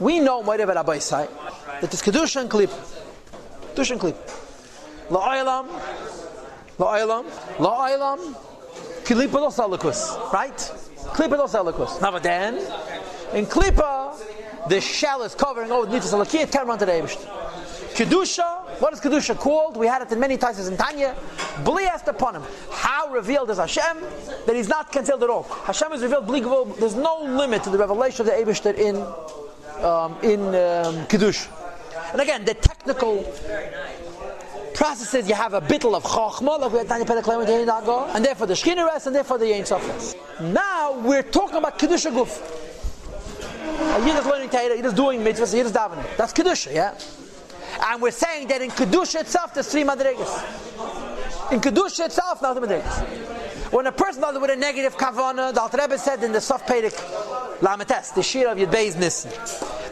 We know Moedev Rabbi say that it's Kedusha and Klippa. Kedusha and Klippa. La'olam, Klippa dos Elikus. Right? Klippa dos Elikus. Now then, in Klippa, the shell is covering over the mitzvahs Elokiyah, it can't run to the Eibishter. Kedusha, what is Kedusha called? We had it in many times in Tanya. Bliast upon him. How revealed is Hashem? That he's not concealed at all. Hashem is revealed, there's no limit to the revelation of the Eibishter in Kedusha. And again, the technical processes, you have a bittel of Chochmah, like we had Tanya Pedeklayim with Yeinago, and therefore the Shechina rest, and therefore the Ein Sof rest. Now we're talking about Kedusha Guf. He is learning Torah, he is doing mitzvahs, he is davening. That's Kedusha, yeah? And we're saying that in Kedusha itself, there's 3 madrigas. In Kedusha itself, now the madrigas. When a person does it with a negative kavanah, the Alter Rebbe said in the Sof Perek Lametes, the Shir of Yud Beis Nissan,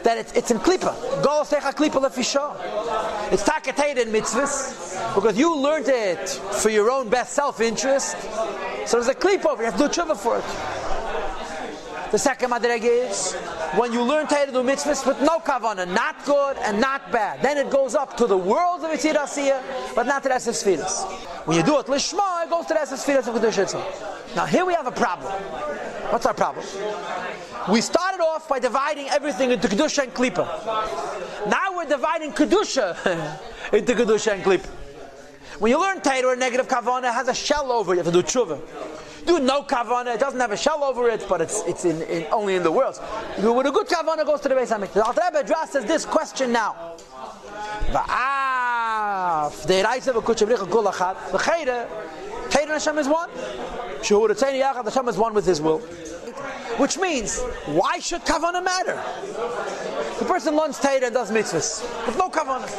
that it's in Klippa. Go secha Klippa lefisha. It's takatayed in mitzvahs, because you learned it for your own best self-interest. So there's a Klippa over, you have to do tshuva for it. The second madrega is when you learn Torah to do mitzvahs with no kavanah, not good and not bad. Then it goes up to the world of Yitzir Asiyah, but not to the Esef Sfiras. When you do it lishma, it goes to the Esef Sfiras of Kedusha itself. Now here we have a problem. What's our problem? We started off by dividing everything into Kedusha and Klippa. Now we're dividing Kedusha into Kedusha and Klippa. When you learn Torah, a negative kavanah has a shell over it. You have to do tshuva. Do no kavanah, it doesn't have a shell over it, but it's in only in the world. With a good kavanah goes to the Beis Hamikdash. The Alter Rebbe addresses this question now. Torah Hashem is one. Hashem is one with His will. Which means, why should kavanah matter? The person learns Torah and does mitzvahs with no kavanah.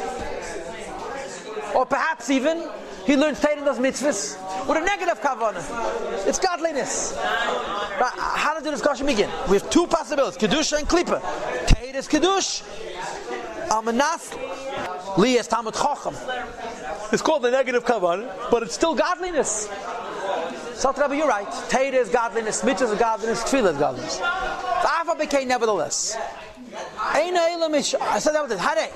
Or perhaps even, he learns Torah and does mitzvahs with a negative kavanah. It's godliness. But how does the discussion begin? We have 2 possibilities, Kedusha and Klippa. Torah is Kedush, Almanas, Li is Talmud Chacham. It's called the negative kavanah, but it's still godliness. So Rabbi, you're right. Torah is godliness, mitzvahs is godliness, tefillah is godliness. Alpha became nevertheless. I said that with it. Hare.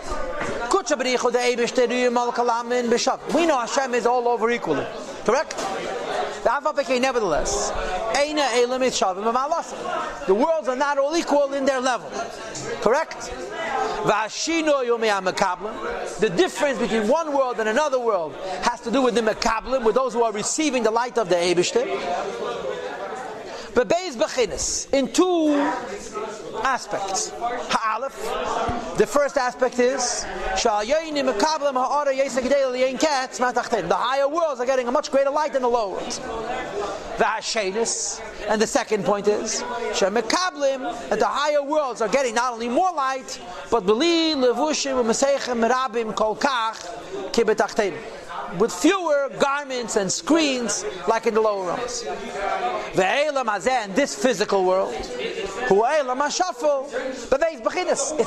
We know Hashem is all over equally. Correct? Nevertheless, the worlds are not all equal in their level. Correct? The difference between one world and another world has to do with the Mekablim, with those who are receiving the light of the Eibishter. But Beis Bechinis, in 2 aspects. Ha'alef, the first aspect is the higher worlds are getting a much greater light than the lower worlds. And the second point is that the higher worlds are getting not only more light, but with fewer garments and screens like in the lower realms. And this physical world, it's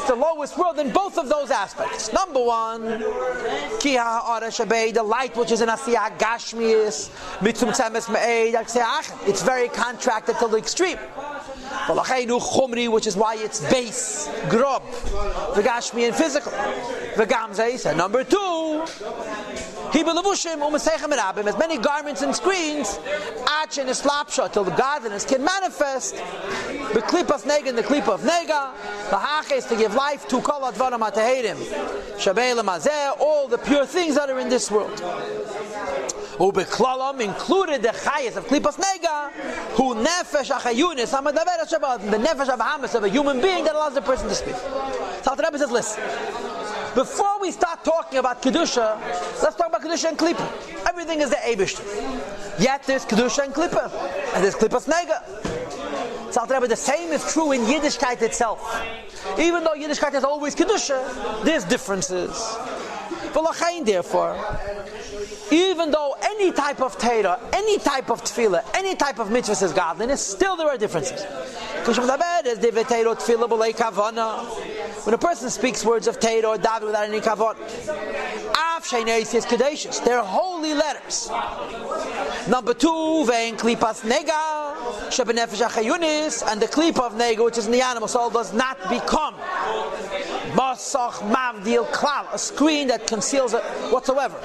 the lowest world in both of those aspects. Number 1, the light which is in Asiyah Gashmius, it's very contracted to the extreme. Which is why it's base, grob, the Gashmi and physical. And number 2, as many garments and screens, till the godliness can manifest. The klipas nega and the klipa of nega. The hach is to give life to kol advarim atahedim. Shabei lemazeh, all the pure things that are in this world. Ubeklalam included the chayes of klipas nega, who nefesh achayunis hamadaber shabbat, the nefesh avahamis of a human being that allows the person to speak. So the Rebbe says, listen. Before we start talking about Kedusha, let's talk about Kedusha and Klippa. Everything is the Eibishter. Yet there's Kedusha and Klippa. And there's Klippas Nega. So the same is true in Yiddishkeit itself. Even though Yiddishkeit is always Kedusha, there's differences. Therefore, even though any type of Torah, any type of Tefillah, any type of mitzvah is godliness, still there are differences. When a person speaks words of Torah or David without any kavanah, they're holy letters. Number 2, vein klipas nega, and the klipa of nega, which is in the animal soul, does not become Masach Mavdil Klal, a screen that conceals it whatsoever.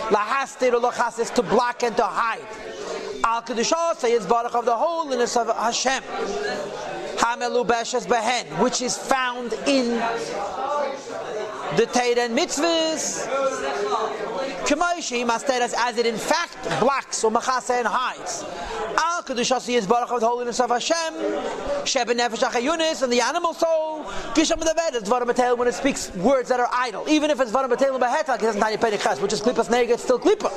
Lahastir or lachastis, to block and to hide. Al Kedushah is Baruch of the holiness of Hashem. Hamelu Beshes Behen, which is found in the Torah and mitzvahs. K'moishi Masteras, as it in fact blocks or machasa and hides. Al Kedushah is Baruch of the holiness of Hashem. Sheben Nefesh HaChayunis, and the animal soul. Kisham Medaber is Dvarim B'Teil when it speaks words that are idle. Even if it's Dvarim B'Teil B'Hetak, it doesn't Tanya Pedichas, which is Klippas Nega, it's still Klippa.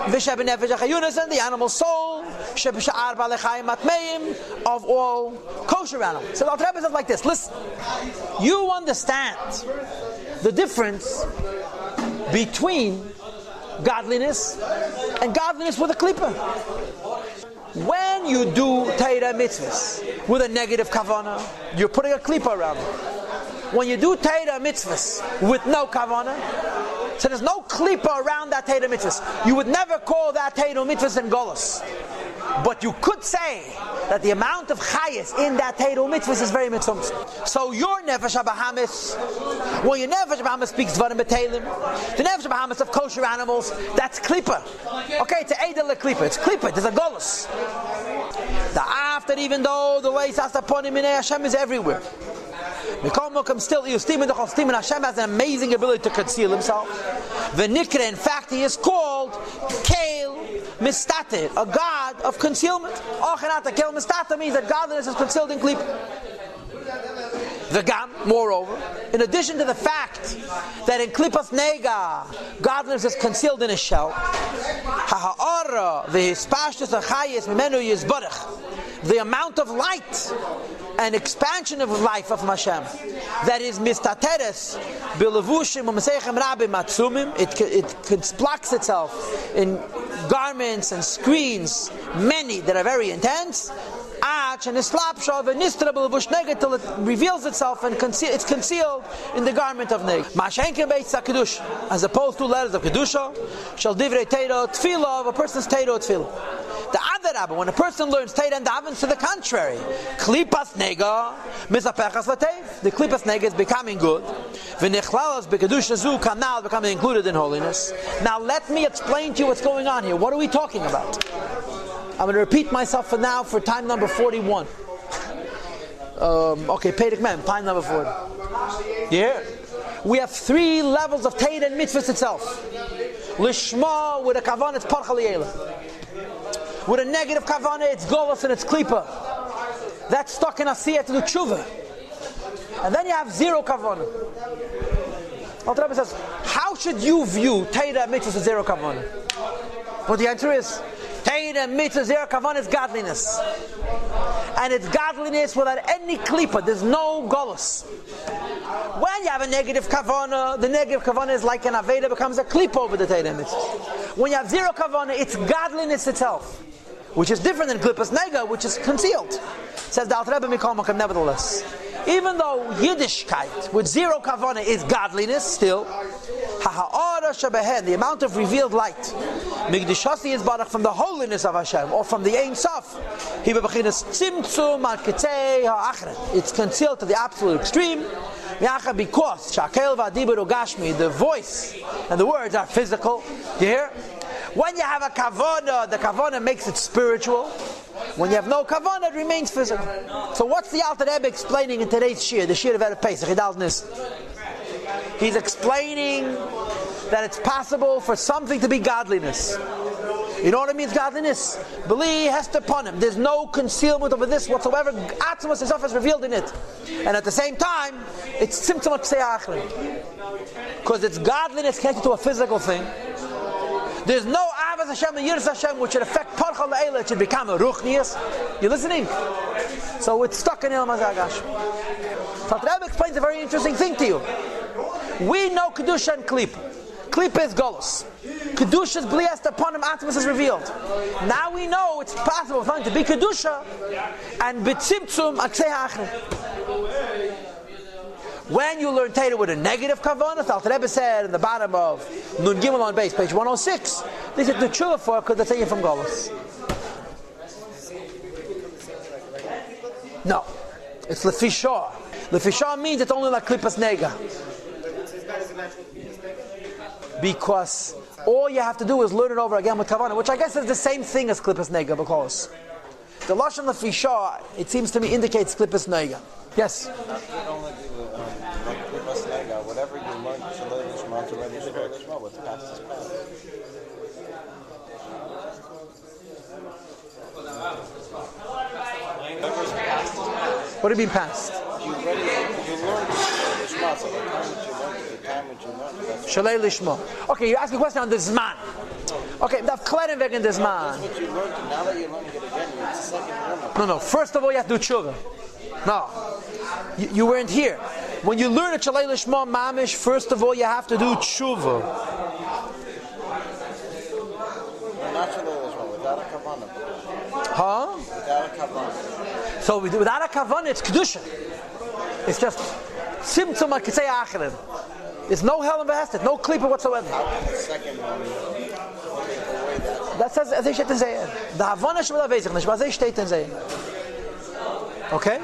V'Sheben Nefesh HaChayunis, and the animal soul. Sheben Sha'ar B'Alechayim Matmeim, of all kosher animals. So the Alter Rebbe says like this: listen, you understand the difference between godliness and godliness with a klippa. When you do Torah mitzvahs with a negative kavanah, you're putting a klippa around it. When you do Torah mitzvahs with no kavanah, so there's no klippa around that Torah mitzvahs. You would never call that Torah mitzvahs in Golos. But you could say that the amount of chayes in that Torah mitzvahs is very mitzvahs. So your nefesh habahamis, when your nefesh habahamis speaks dvarim b'teilim, the nefesh habahamis of kosher animals, that's klippa. Okay, it's an edel klippa. It's klippa. There's a golus. The after, even though the way sas upon him in Hashem is everywhere. Still, Hashem has an amazing ability to conceal himself. V'nikra, in fact, he is called Kael Mistater, a god of concealment. Ochenata Kael Mistater means that godliness is concealed in Klip. V'gam, moreover, in addition to the fact that in Klippas Nega, godliness is concealed in a shell, Ha'ara v'hispashtus achayis mimenu yizbarach, the amount of light and expansion of life of Hashem that is mistateres bilevushim u'mesechem rabim matzumim, it blocks itself in garments and screens, many that are very intense, and till it reveals itself and it's concealed in the garment of neg. As opposed to letters of kedusha, shall divrei teiro tefillah of a person's teiro tefillah. The other rabbi, when a person learns teira and davens, to the contrary, klipas nega misapechas latev. The klipas nega is becoming good. V'nichlalas bekedusha zu kanal, becoming included in holiness. Now let me explain to you what's going on here. What are we talking about? I'm going to repeat myself for now for time number 41. Pedic Mem, time number 40. Yeah. We have 3 levels of Teira and Mitzvahs itself. Lishma, with a kavanah, it's parcha liyela. With a negative kavanah, it's golos and it's klipa. That's stuck in asiyah to do tshuva. And then you have 0 kavanah. Alter Rebbe says, how should you view Teira and Mitzvahs with 0 kavanah? Well, the answer is, Teira mitzvah zera kavanah is godliness, and it's godliness without any klipa. There's no golus. When you have a negative kavanah, the negative kavanah is like an aveda, becomes a klipa over the Teira mitzvah. When you have 0 kavanah, it's godliness itself, which is different than klipas nega, which is concealed. Says the Alter Rebbe Mikol Makom, nevertheless, even though Yiddishkeit with 0 kavanah is godliness, still the amount of revealed light, Migdishasi is barak from the holiness of Hashem, or from the Ein Sof. It's concealed to the absolute extreme. Because the voice and the words are physical. You hear? When you have a kavanah, the kavanah makes it spiritual. When you have no kavanah, it remains physical. So what's the Alter Rebbe explaining in today's shir, the shir of Erev Pesach? He's explaining that it's possible for something to be godliness. You know what it means, godliness? Believe has to upon him. There's no concealment over this whatsoever. Atzmos himself is revealed in it. And at the same time, it's symptom of Ksei Achrim. Because it's godliness connected to a physical thing. There's no Avas Hashem and Yiras Hashem which should affect Parcha Le'ela. It should become a Ruchnias. You listening? So it's stuck in El Mazagash. Alter Rebbe explains a very interesting thing to you. We know Kedusha and Klip. Klip is Golos. Kedusha's bliast upon him, Atmos is revealed. Now we know it's possible for him to be Kedusha and B'tzimtzum Aksei Ha'achrim. When you learn Torah with a negative kavanah, Alter Rebbe said in the bottom of Nun Gimel on base, page 106, this is the tshuva for because they're taken from Golos. No, it's Lefi Shor. Lefisha means it's only like klipas nega. Because all you have to do is learn it over again with kavanah, which I guess is the same thing as klipas nega, because the lashon lefisha, it seems to me, indicates klipas nega. Yes? You can only do like klipas nega, whatever you learn, shalei lishma, to ready shalei lishma, what's past is past. Whatever's past is past. What do you mean past? You learned shalei lishma, so the time which you learned, that's Shalei lishma. Okay, you ask a question on the zman. Okay, daf klaren wegen the zman. what you learned, now that you learned it again, it's the second learning. No. First of all, you have to do tshuva. No, you weren't here. When you learn a Shalei Lishma Mamish, first of all, you have to do tshuva. Not shalei lishma, without a kavanah. Huh? Without a kavanah. So without a kavanah, it's kedusha. It's just simtzum akisei achirim. There's no hell in Behestet, no klipa whatsoever. How can the second one take away that? That says, as they steht in Zeh. The Havana shel Avezich, nicht was steht in Zeh. Okay?